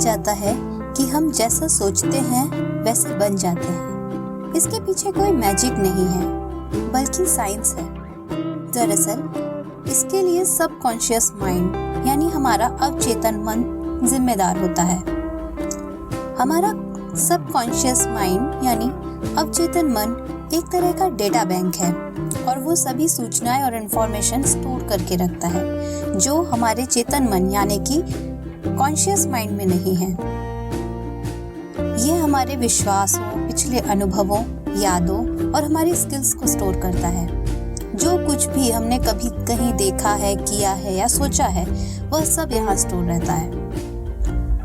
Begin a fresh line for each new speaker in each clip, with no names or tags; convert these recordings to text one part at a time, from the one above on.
जाता है कि हम जैसा सोचते हैं वैसे बन जाते हैं। इसके पीछे कोई मैजिक नहीं है, बल्कि साइंस है। दरअसल इसके लिए सबकॉन्शियस माइंड यानी हमारा अवचेतन मन जिम्मेदार होता है। हमारा सबकॉन्शियस माइंड यानी अवचेतन मन एक तरह का डेटा बैंक है और वो सभी सूचनाएं और इन्फॉर्मेशन स्टोर करके रखता है जो हमारे चेतन मन यानी कि कॉन्शियस माइंड में नहीं है। ये हमारे विश्वासों, पिछले अनुभवों, यादों और हमारी स्किल्स को स्टोर करता है। जो कुछ भी हमने कभी कहीं देखा है, किया है या सोचा है, वह सब यहाँ स्टोर रहता है।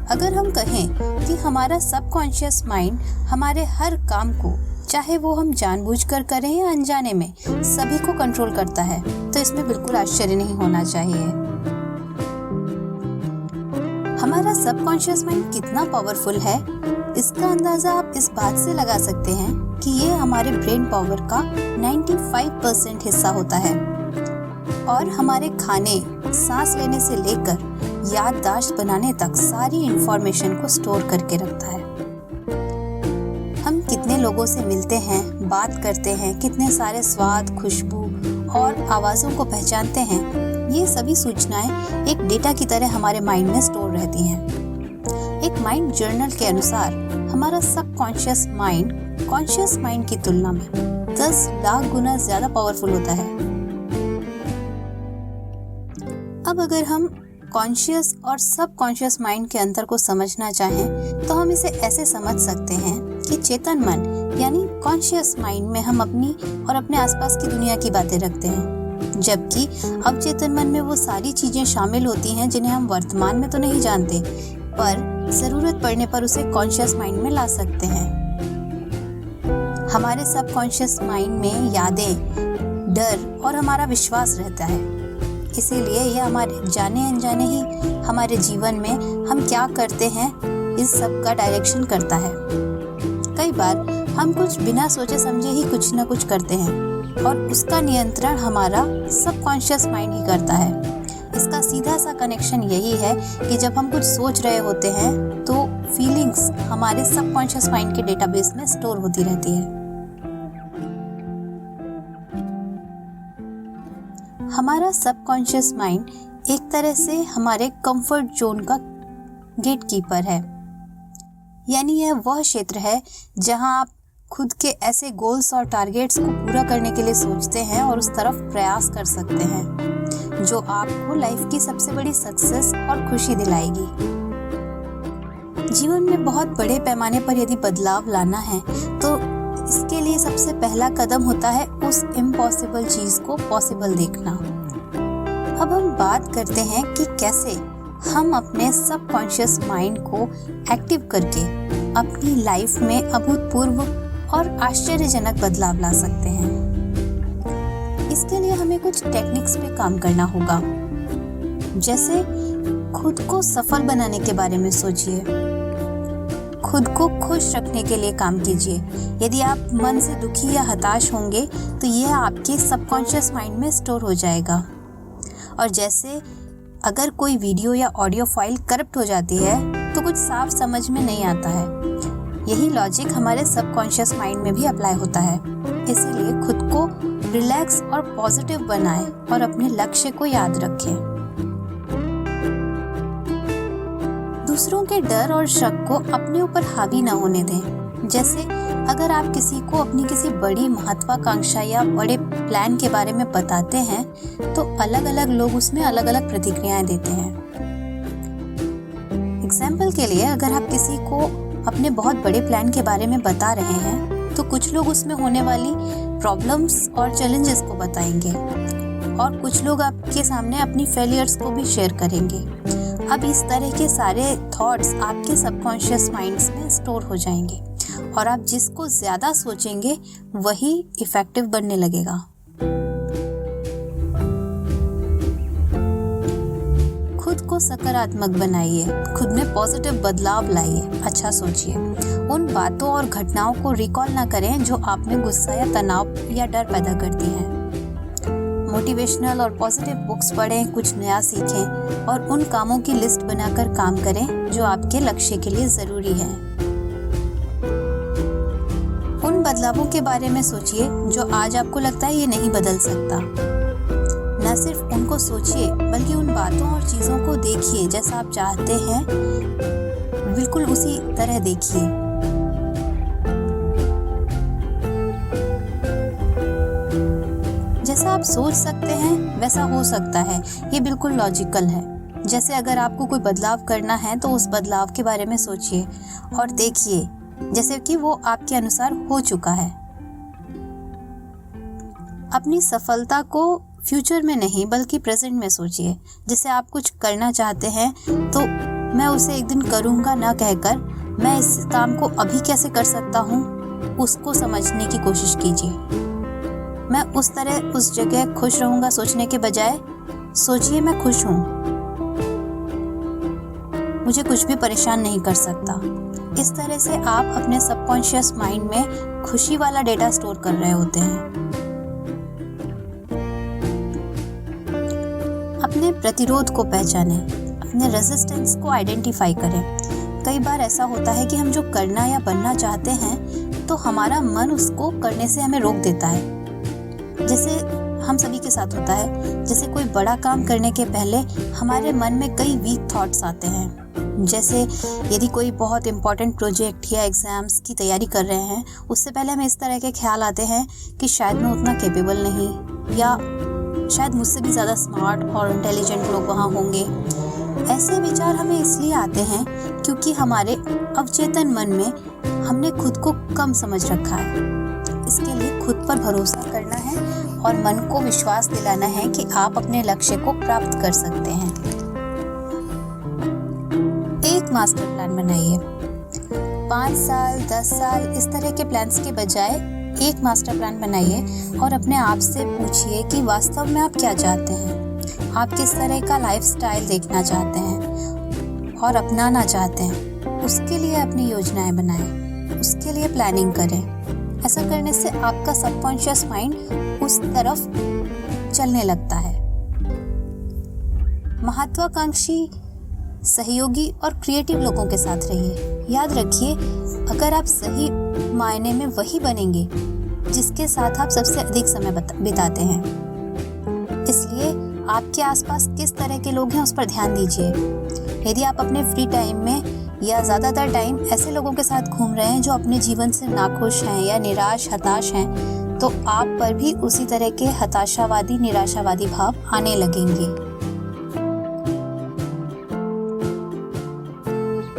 अगर हम कहें कि हमारा सबकॉन्शियस माइंड हमारे हर काम को, चाहे वो हम जानबूझकर करें या अनजाने में, सभी को कंट्रोल करता है, तो इसमें बिल्कुल आश्चर्य नहीं होना चाहिए। हमारा सबकॉन्शियस माइंड कितना पावरफुल है, इसका अंदाजा आप इस बात से लगा सकते हैं कि ये हमारे ब्रेन पावर का 95% हिस्सा होता है और हमारे खाने, सांस लेने से लेकर याददाश्त बनाने तक सारी इंफॉर्मेशन को स्टोर करके रखता है। हम कितने लोगों से मिलते हैं, बात करते हैं, कितने सारे स्वाद, खुशबू और आवाज़ों को पहचानते हैं, ये सभी सूचनाएं एक डेटा की तरह हमारे माइंड में स्टोर रहती हैं। एक माइंड जर्नल के अनुसार हमारा सबकॉन्शियस माइंड कॉन्शियस माइंड की तुलना में 10 लाख गुना ज्यादा पावरफुल होता है। अब अगर हम कॉन्शियस और सबकॉन्शियस माइंड के अंतर को समझना चाहें तो हम इसे ऐसे समझ सकते हैं कि चेतन मन यानी कॉन्शियस माइंड में हम अपनी और अपने आसपास की दुनिया की बातें रखते हैं, जबकि अवचेतन मन में वो सारी चीजें शामिल होती हैं जिन्हें हम वर्तमान में तो नहीं जानते, पर जरूरत पड़ने पर उसे कॉन्शियस माइंड में ला सकते हैं। हमारे सबकॉन्शियस माइंड में यादें, डर और हमारा विश्वास रहता है। इसीलिए यह हमारे जाने अनजाने ही हमारे जीवन में हम क्या करते हैं इस सब का डायरेक्शन करता है। कई बार हम कुछ बिना सोचे समझे ही कुछ न कुछ करते हैं और उसका नियंत्रण हमारा सबकॉन्शियस माइंड ही करता है। इसका सीधा सा कनेक्शन यही है कि जब हम कुछ सोच रहे होते हैं तो फीलिंग्स हमारे सबकॉन्शियस माइंड के डेटाबेस में स्टोर होती रहती है। हमारा सबकॉन्शियस माइंड एक तरह से हमारे कंफर्ट जोन का गेट कीपर है, यानी यह वह क्षेत्र है जहां आप खुद के ऐसे गोल्स और टारगेट्स को पूरा करने के लिए सोचते हैं और उस तरफ प्रयास कर सकते हैं जो आपको लाइफ की सबसे बड़ी सक्सेस और खुशी दिलाएगी। जीवन में बहुत बड़े पैमाने पर यदि बदलाव लाना है तो इसके लिए सबसे पहला कदम होता है उस इम्पॉसिबल चीज को पॉसिबल देखना। अब हम बात करते हैं कि कैसे हम अपने सबकॉन्शियस माइंड को एक्टिव करके अपनी लाइफ में अभूतपूर्व और आश्चर्यजनक बदलाव ला सकते हैं। इसके लिए हमें कुछ टेक्निक्स पे काम करना होगा। जैसे खुद को सफल बनाने के बारे में सोचिए, खुद को खुश रखने के लिए काम कीजिए। यदि आप मन से दुखी या हताश होंगे तो यह आपके सबकॉन्शियस माइंड में स्टोर हो जाएगा। और जैसे अगर कोई वीडियो या ऑडियो फाइल करप्ट हो जाती है तो कुछ साफ समझ में नहीं आता है, यही लॉजिक हमारे सबकॉन्शियस माइंड में भी अप्लाई होता है। इसीलिए खुद को रिलैक्स और पॉजिटिव बनाएं और अपने लक्ष्य को याद रखें। दूसरों के डर और शक को अपने ऊपर हावी न होने दें। जैसे अगर आप किसी को अपनी किसी बड़ी महत्वाकांक्षा या बड़े प्लान के बारे में बताते हैं तो अलग अलग लोग उसमें अलग अलग प्रतिक्रियाएं देते हैं। एग्जाम्पल के लिए अगर आप किसी को अपने बहुत बड़े प्लान के बारे में बता रहे हैं तो कुछ लोग उसमें होने वाली प्रॉब्लम्स और चैलेंजेस को बताएंगे और कुछ लोग आपके सामने अपनी फेलियर्स को भी शेयर करेंगे। अब इस तरह के सारे थॉट्स आपके सबकॉन्शियस माइंड्स में स्टोर हो जाएंगे और आप जिसको ज्यादा सोचेंगे वही इफेक्टिव बनने लगेगा। खुद को सकारात्मक बनाइए, खुद में पॉजिटिव बदलाव लाइए, अच्छा सोचिए। उन बातों और घटनाओं को रिकॉल ना करें जो आप में गुस्सा या तनाव या डर पैदा करती हैं। मोटिवेशनल और पॉजिटिव बुक्स पढ़ें, कुछ नया सीखें और उन कामों की लिस्ट बनाकर काम करें जो आपके लक्ष्य के लिए ज़रूरी है। उन बदलावों के बारे में सोचिए जो आज आपको लगता है ये नहीं बदल सकता। न सिर्फ उनको सोचिए बल्कि उन बातों और चीज़ों को देखिए जैसा आप चाहते हैं, बिल्कुल उसी तरह देखिए। जैसा आप सोच सकते हैं वैसा हो सकता है, ये बिल्कुल लॉजिकल है। जैसे अगर आपको कोई बदलाव करना है तो उस बदलाव के बारे में सोचिए और देखिए जैसे कि वो आपके अनुसार हो चुका है। अपनी सफलता को फ्यूचर में नहीं बल्कि प्रेजेंट में सोचिए। जैसे आप कुछ करना चाहते हैं तो मैं उसे एक दिन करूँगा ना कहकर मैं इस काम को अभी कैसे कर सकता हूँ, उसको समझने की कोशिश कीजिए। मैं उस तरह उस जगह खुश रहूँगा सोचने के बजाय सोचिए मैं खुश हूँ, मुझे कुछ भी परेशान नहीं कर सकता। इस तरह से आप अपने सबकॉन्शियस माइंड में खुशी वाला डेटा स्टोर कर रहे होते हैं। अपने प्रतिरोध को पहचानें, अपने रेजिस्टेंस को आइडेंटिफाई करें। कई बार ऐसा होता है कि हम जो करना या बनना चाहते हैं तो हमारा मन उसको करने से हमें रोक देता है। जैसे हम सभी के साथ होता है, जैसे कोई बड़ा काम करने के पहले हमारे मन में कई वीक थॉट्स आते हैं। जैसे यदि कोई बहुत इम्पोर्टेंट प्रोजेक्ट या एग्ज़ाम्स की तैयारी कर रहे हैं, उससे पहले हमें इस तरह के ख्याल आते हैं कि शायद मैं उतना कैपेबल नहीं, या शायद मुझसे भी ज़्यादा स्मार्ट और इंटेलिजेंट लोग वहाँ होंगे। ऐसे विचार हमें इसलिए आते हैं क्योंकि हमारे अवचेतन मन में हमने खुद को कम समझ रखा है। इसके लिए खुद पर भरोसा करना है और मन को विश्वास दिलाना है कि आप अपने लक्ष्य को प्राप्त कर सकते हैं। एक मास्टर प्लान बनाइए। 5 साल, 10 साल इस तरह के प्लान्स के बजाय एक मास्टर प्लान बनाइए और अपने आप से पूछिए कि वास्तव में आप क्या चाहते हैं। आप किस तरह का लाइफस्टाइल देखना चाहते हैं और अपनाना चाहते हैं। उसके लिए अपनी योजनाएं बनाएं, उसके लिए प्लानिंग करें। ऐसा करने से आपका सबकॉन्शियस माइंड उस तरफ चलने लगता है। महत्वाकांक्षी, सहयोगी और क्रिएटिव लोगों के साथ रहिए। याद रखिए, अगर आप सही मायने में वही बनेंगे जिसके साथ आप सबसे अधिक समय बिताते हैं। इसलिए आपके आसपास किस तरह के लोग हैं उस पर ध्यान दीजिए। यदि आप अपने फ्री टाइम में या ज़्यादातर टाइम ऐसे लोगों के साथ घूम रहे हैं जो अपने जीवन से नाखुश हैं या निराश, हताश हैं, तो आप पर भी उसी तरह के हताशावादी, निराशावादी भाव आने लगेंगे।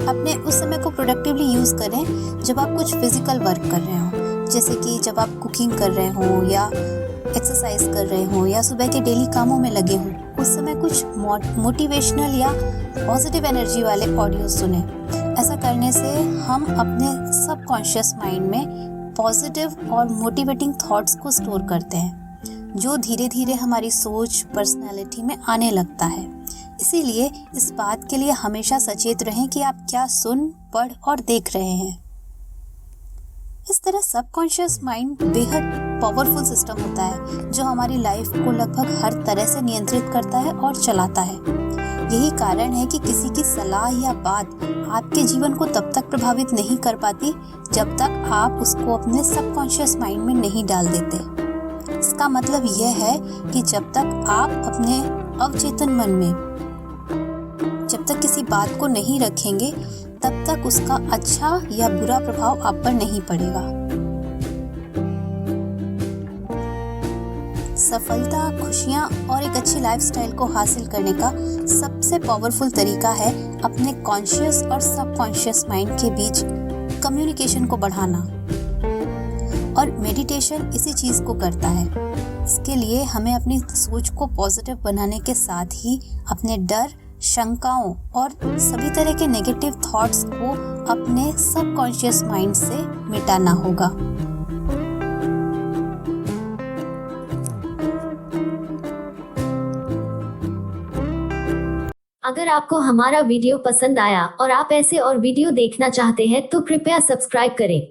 अपने उस समय को प्रोडक्टिवली यूज़ करें जब आप कुछ फिजिकल वर्क कर रहे हो, जैसे कि जब आप कुकिंग कर रहे हो या एक्सरसाइज कर रहे हो या सुबह के डेली कामों में लगे हो। उस समय कुछ मोटिवेशनल या पॉजिटिव एनर्जी वाले ऑडियो सुने। ऐसा करने से हम अपने सबकॉन्शियस माइंड में पॉजिटिव और मोटिवेटिंग थॉट्स को स्टोर करते हैं, जो धीरे धीरे हमारी सोच, पर्सनैलिटी में आने लगता है। इसीलिए इस बात के लिए हमेशा सचेत रहें कि आप क्या सुन, पढ़ और देख रहे हैं। इस तरह सबकॉन्शियस माइंड बेहद पावरफुल सिस्टम होता है जो हमारी लाइफ को लगभग हर तरह से नियंत्रित करता है और चलाता है। यही कारण है कि किसी की सलाह या बात आपके जीवन को तब तक प्रभावित नहीं कर पाती जब तक आप उसको अपने सबकॉन्शियस माइंड में नहीं डाल देते। इसका मतलब यह है कि जब तक आप अपने अवचेतन मन में जब तक किसी बात को नहीं रखेंगे तब तक उसका अच्छा या बुरा प्रभाव आप पर नहीं पड़ेगा। सफलता, खुशियाँ और एक अच्छी लाइफस्टाइल को हासिल करने का सबसे पावरफुल तरीका है अपने कॉन्शियस और सबकॉन्शियस माइंड के बीच कम्युनिकेशन को बढ़ाना। और मेडिटेशन इसी चीज़ को करता है। इसके लिए हमें अपनी सोच को पॉजिटिव बनाने के साथ ही अपने डर, शंकाओं और सभी तरह के नेगेटिव थॉट्स को अपने सबकॉन्शियस माइंड से मिटाना होगा।
अगर आपको हमारा वीडियो पसंद आया और आप ऐसे और वीडियो देखना चाहते हैं तो कृपया सब्सक्राइब करें।